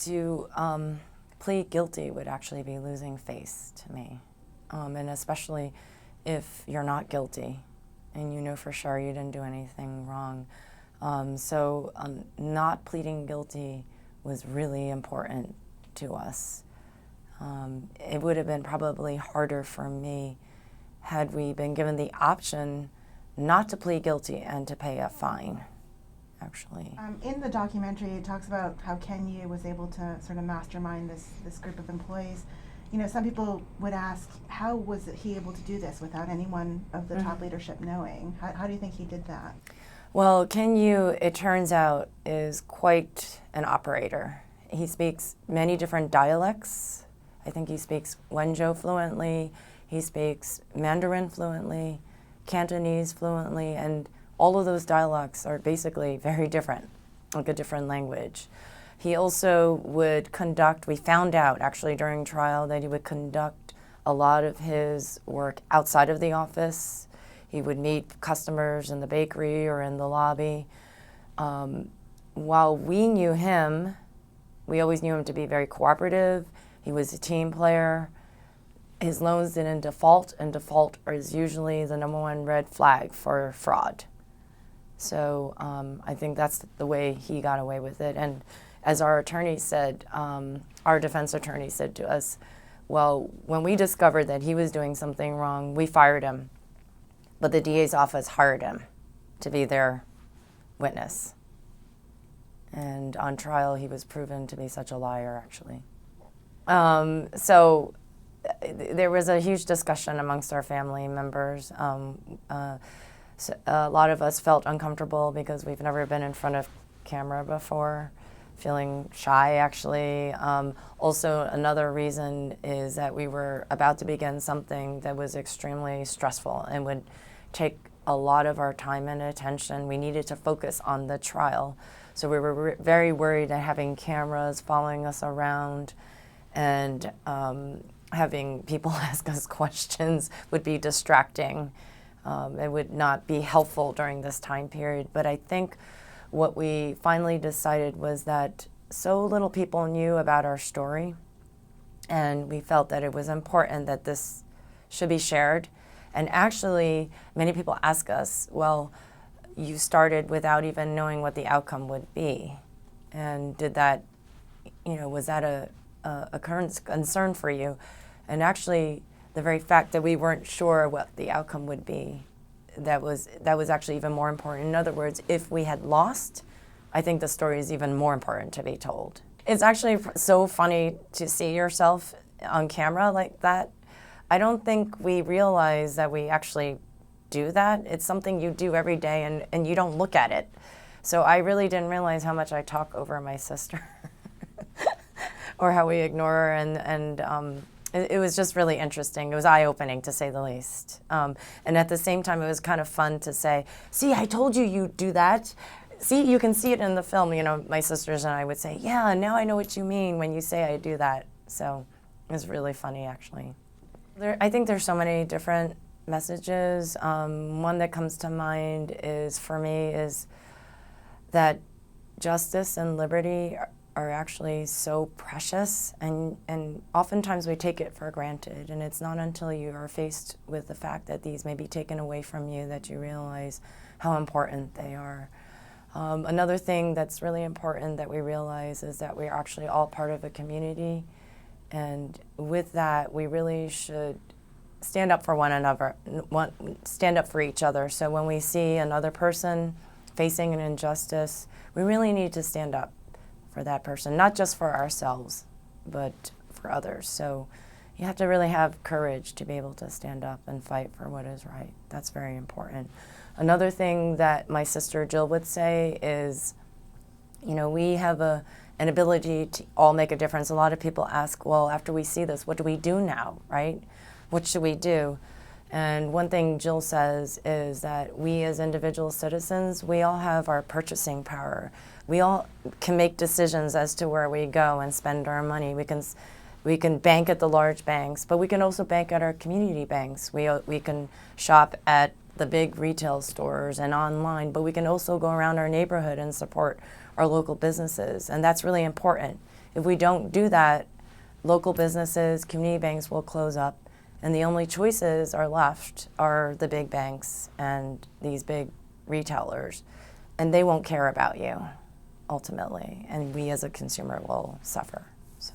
To plead guilty would actually be losing face to me, and especially if you're not guilty and you know for sure you didn't do anything wrong. So not pleading guilty was really important to us. It would have been probably harder for me had we been given the option not to plead guilty and to pay a fine. Actually. In the documentary, it talks about how Kenya was able to sort of mastermind this group of employees. You know, some people would ask, how was he able to do this without anyone of the top leadership knowing? How do you think he did that? Well, Kenya, it turns out, is quite an operator. He speaks many different dialects. I think he speaks Wenzhou fluently, he speaks Mandarin fluently, Cantonese fluently, and all of those dialects are basically very different, like a different language. He also would conduct, we found out actually during trial that he would conduct a lot of his work outside of the office. He would meet customers in the bakery or in the lobby. While we knew him, we always knew him to be very cooperative. He was a team player. His loans didn't default, and default is usually the #1 red flag for fraud. So I think that's the way he got away with it. And as our attorney said, our defense attorney said to us, well, when we discovered that he was doing something wrong, we fired him. But the DA's office hired him to be their witness. And on trial, he was proven to be such a liar, actually. So there was a huge discussion amongst our family members. So a lot of us felt uncomfortable because we've never been in front of camera before, feeling shy actually. Also, another reason is that we were about to begin something that was extremely stressful and would take a lot of our time and attention. We needed to focus on the trial. So we were very worried that having cameras following us around and having people ask us questions would be distracting. It would not be helpful during this time period. But I think what we finally decided was that so little people knew about our story, and we felt that it was important that this should be shared. And actually, many people ask us, well, you started without even knowing what the outcome would be. And did that, was that a current concern for you? And actually, the very fact that we weren't sure what the outcome would be, that was actually even more important. In other words, if we had lost, I think the story is even more important to be told. It's actually so funny to see yourself on camera like that. I don't think we realize that we actually do that. It's something you do every day and you don't look at it. So I really didn't realize how much I talk over my sister or how we ignore her, and it was just really interesting. It was eye-opening, to say the least. And at the same time, it was kind of fun to say, see, I told you you'd do that. See, you can see it in the film. My sisters and I would say, yeah, now I know what you mean when you say I do that. So it was really funny, actually. I think there's so many different messages. One that comes to mind for me is that justice and liberty are actually so precious, and oftentimes we take it for granted, and it's not until you are faced with the fact that these may be taken away from you that you realize how important they are. Another thing that's really important that we realize is that we're actually all part of a community, and with that we really should stand up for one another, stand up for each other. So when we see another person facing an injustice, we really need to stand up for that person, not just for ourselves, but for others. So you have to really have courage to be able to stand up and fight for what is right. That's very important. Another thing that my sister Jill would say is, we have an ability to all make a difference. A lot of people ask, well, after we see this, what do we do now, right? What should we do? And one thing Jill says is that we as individual citizens, we all have our purchasing power. We all can make decisions as to where we go and spend our money. We can bank at the large banks, but we can also bank at our community banks. We can shop at the big retail stores and online, but we can also go around our neighborhood and support our local businesses. And that's really important if we don't do that, local businesses, community banks will close up, and the only choices are left are the big banks and these big retailers, and they won't care about you ultimately, and we as a consumer will suffer. So.